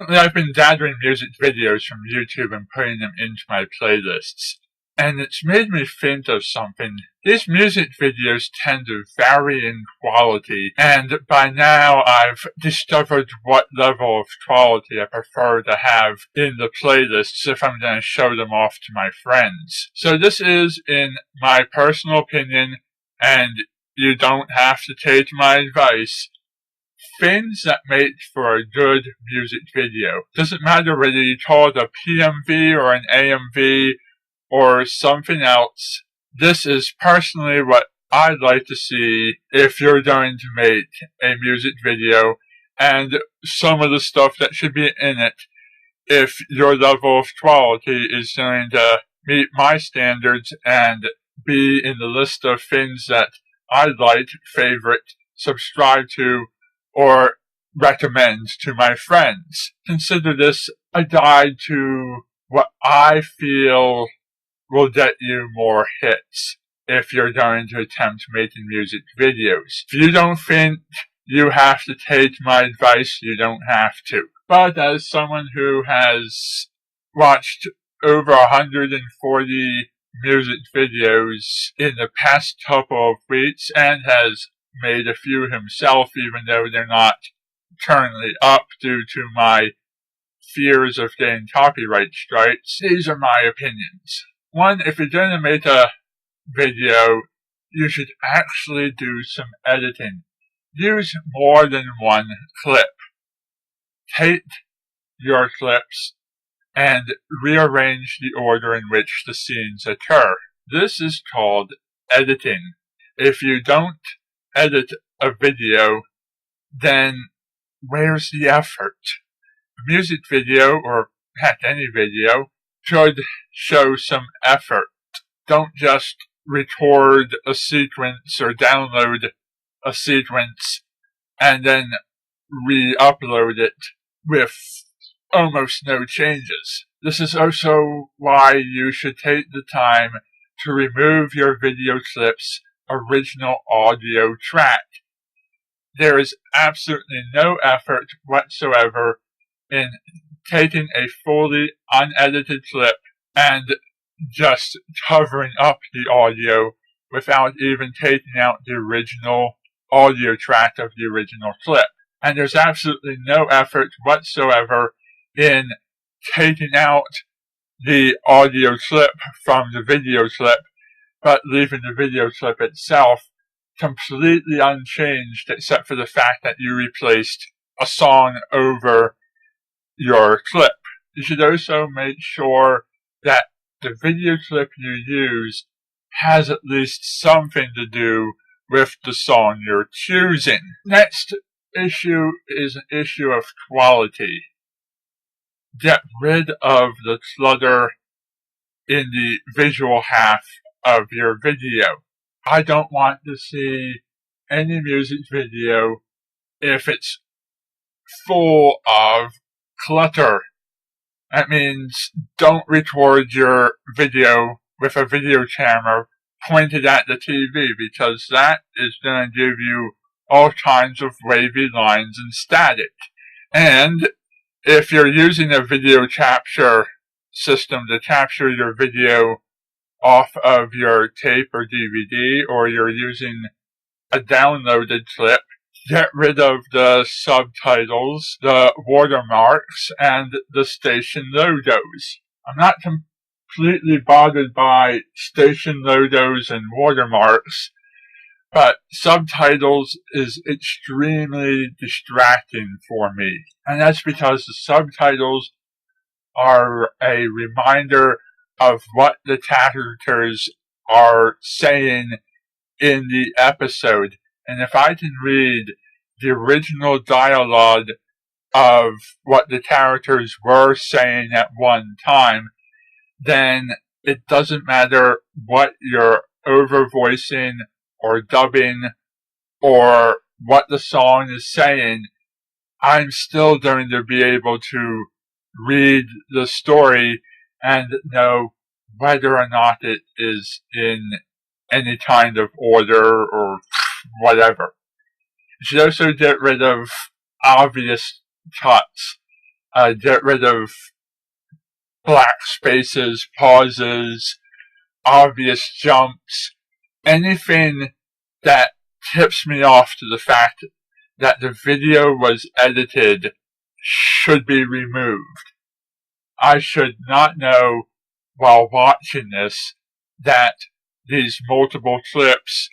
Recently, I've been gathering music videos from YouTube and putting them into my playlists, and it's made me think of something. These music videos tend to vary in quality, and by now I've discovered what level of quality I prefer to have in the playlists if I'm going to show them off to my friends. So this is, in my personal opinion, and you don't have to take my advice, things that make for a good music video. Doesn't matter whether you call it a PMV or an AMV or something else. This is personally what I'd like to see if you're going to make a music video, and some of the stuff that should be in it if your level of quality is going to meet my standards and be in the list of things that I'd like, favorite, subscribe to, or recommend to my friends. Consider this a guide to what I feel will get you more hits if you're going to attempt making music videos. If you don't think you have to take my advice, you don't have to. But as someone who has watched over 140 music videos in the past couple of weeks and has made a few himself, even though they're not currently up due to my fears of getting copyright strikes, these are my opinions. One, if you're going to make a video, you should actually do some editing. Use more than one clip. Take your clips and rearrange the order in which the scenes occur. This is called editing. If you don't edit a video, then where's the effort? A music video, or heck, any video, should show some effort. Don't just record a sequence or download a sequence and then re-upload it with almost no changes. This is also why you should take the time to remove your video clips' original audio track. There is absolutely no effort whatsoever in taking a fully unedited clip and just covering up the audio without even taking out the original audio track of the original clip. And there's absolutely no effort whatsoever in taking out the audio clip from the video clip, but leaving the video clip itself completely unchanged, except for the fact that you replaced a song over your clip. You should also make sure that the video clip you use has at least something to do with the song you're choosing. Next issue is an issue of quality. Get rid of the clutter in the visual half of your video. I don't want to see any music video if it's full of clutter. That means don't record your video with a video camera pointed at the TV, because that is going to give you all kinds of wavy lines and static. And if you're using a video capture system to capture your video off of your tape or DVD, or you're using a downloaded clip, get rid of the subtitles, the watermarks, and the station logos. I'm not completely bothered by station logos and watermarks, but subtitles is extremely distracting for me. And that's because the subtitles are a reminder of what the characters are saying in the episode. And if I can read the original dialogue of what the characters were saying at one time, then it doesn't matter what you're overvoicing or dubbing or what the song is saying, I'm still going to be able to read the story and know whether or not it is in any kind of order or whatever. You should also get rid of obvious cuts. Get rid of black spaces, pauses, obvious jumps, anything that tips me off to the fact that the video was edited should be removed. I should not know while watching this that these multiple clips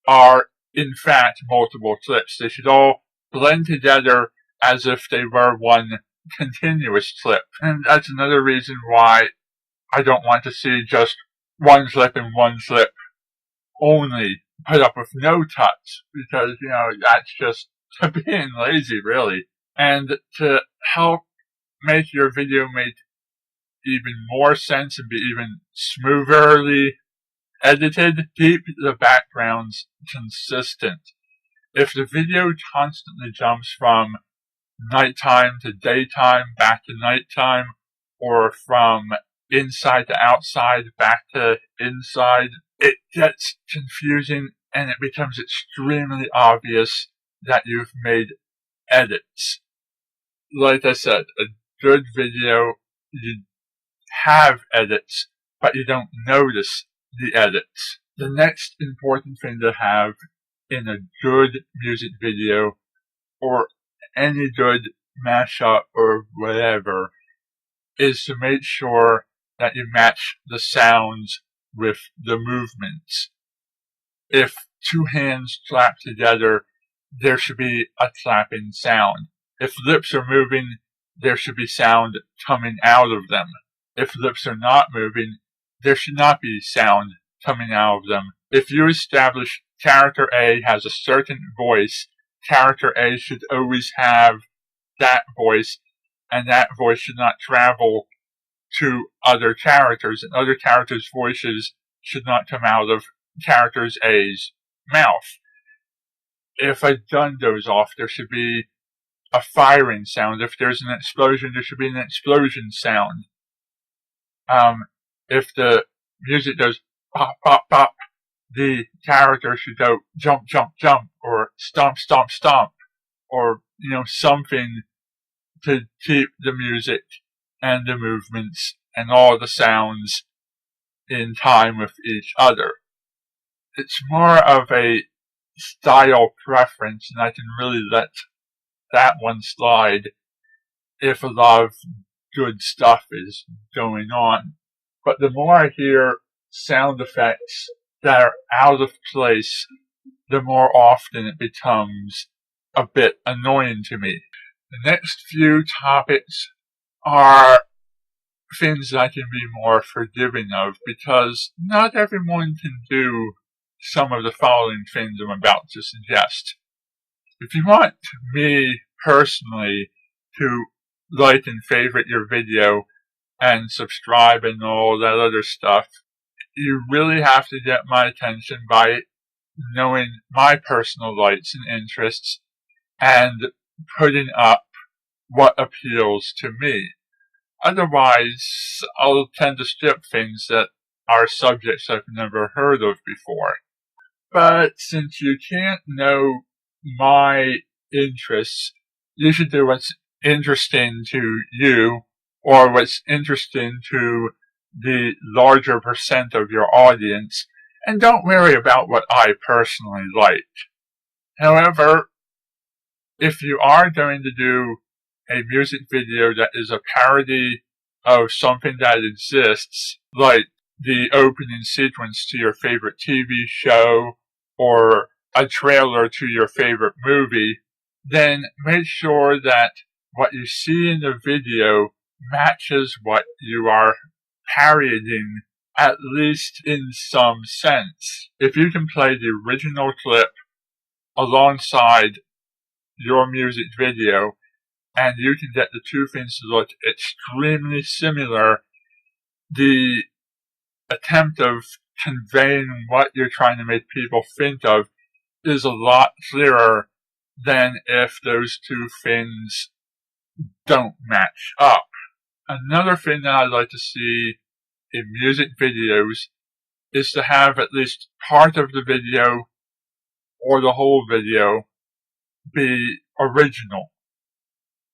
are in fact multiple clips. They should all blend together as if they were one continuous clip. And that's another reason why I don't want to see just one clip and one clip only put up with no cuts, because, that's just being lazy, really. And to help make your video make even more sense and be even smootherly edited, keep the backgrounds consistent. If the video constantly jumps from nighttime to daytime, back to nighttime, or from inside to outside, back to inside, it gets confusing and it becomes extremely obvious that you've made edits. Like I said, a good video, you have edits, but you don't notice the edits. The next important thing to have in a good music video, or any good mashup or whatever, is to make sure that you match the sounds with the movements. If two hands clap together, there should be a clapping sound. If lips are moving, there should be sound coming out of them. If lips are not moving, there should not be sound coming out of them. If you establish character A has a certain voice, character A should always have that voice, and that voice should not travel to other characters, and other characters' voices should not come out of character A's mouth. If a gun goes off, there should be a firing sound. If there's an explosion, there should be an explosion sound. If the music goes pop, pop, pop, the character should go jump, jump, jump, or stomp, stomp, stomp, or, something to keep the music and the movements and all the sounds in time with each other. It's more of a style preference, and I can really let that one slide if a lot of good stuff is going on. But the more I hear sound effects that are out of place, the more often it becomes a bit annoying to me. The next few topics are things I can be more forgiving of, because not everyone can do some of the following things I'm about to suggest. If you want me personally to like and favorite your video and subscribe and all that other stuff, you really have to get my attention by knowing my personal likes and interests and putting up what appeals to me. Otherwise, I'll tend to skip things that are subjects I've never heard of before. But since you can't know my interests, you should do what's interesting to you, or what's interesting to the larger percent of your audience, and don't worry about what I personally like. However, if you are going to do a music video that is a parody of something that exists, like the opening sequence to your favorite TV show or a trailer to your favorite movie, then make sure that what you see in the video matches what you are parodying, at least in some sense. If you can play the original clip alongside your music video, and you can get the two things to look extremely similar, the attempt of conveying what you're trying to make people think of is a lot clearer than if those two things don't match up. Another thing that I'd like to see in music videos is to have at least part of the video or the whole video be original.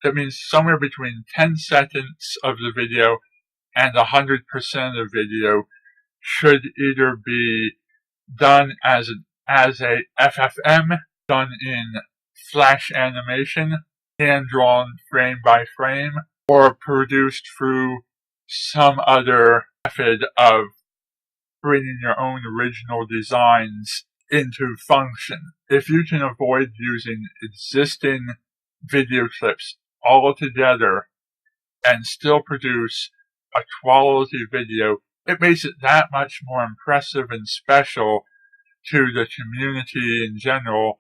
That means somewhere between 10 seconds of the video and 100% of video should either be done as a FFM, done in flash animation, hand-drawn frame by frame, or produced through some other method of bringing your own original designs into function. If you can avoid using existing video clips altogether and still produce a quality video, it makes it that much more impressive and special to the community in general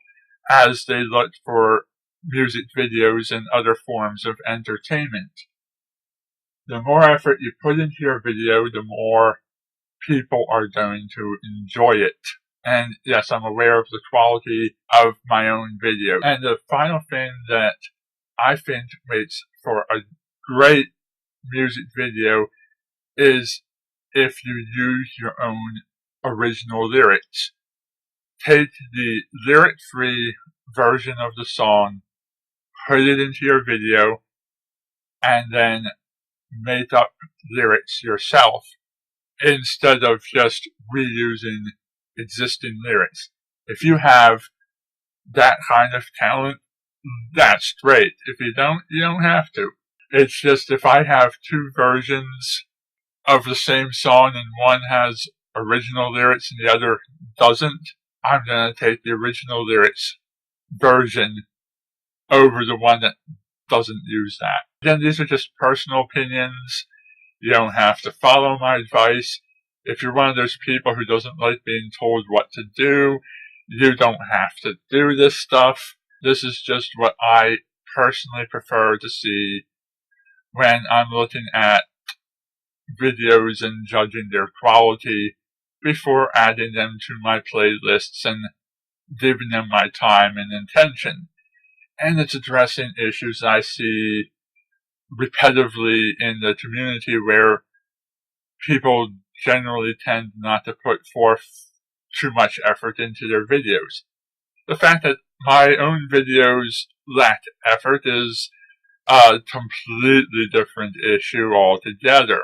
as they look for music videos and other forms of entertainment. The more effort you put into your video, the more people are going to enjoy it. And yes, I'm aware of the quality of my own video. And the final thing that I think makes for a great music video is if you use your own original lyrics. Take the lyric-free version of the song, put it into your video, and then make up lyrics yourself instead of just reusing existing lyrics. If you have that kind of talent, that's great. If you don't, you don't have to. It's just if I have two versions of the same song and one has original lyrics and the other doesn't, I'm going to take the original lyrics version over the one that doesn't use that. Again, these are just personal opinions. You don't have to follow my advice. If you're one of those people who doesn't like being told what to do, you don't have to do this stuff. This is just what I personally prefer to see when I'm looking at videos and judging their quality before adding them to my playlists and giving them my time and attention. And it's addressing issues I see repetitively in the community where people generally tend not to put forth too much effort into their videos. The fact that my own videos lack effort is a completely different issue altogether.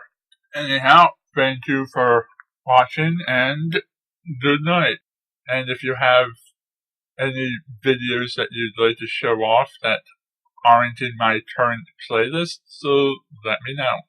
Anyhow, thank you for watching and good night. And if you have any videos that you'd like to show off that aren't in my current playlist, so let me know.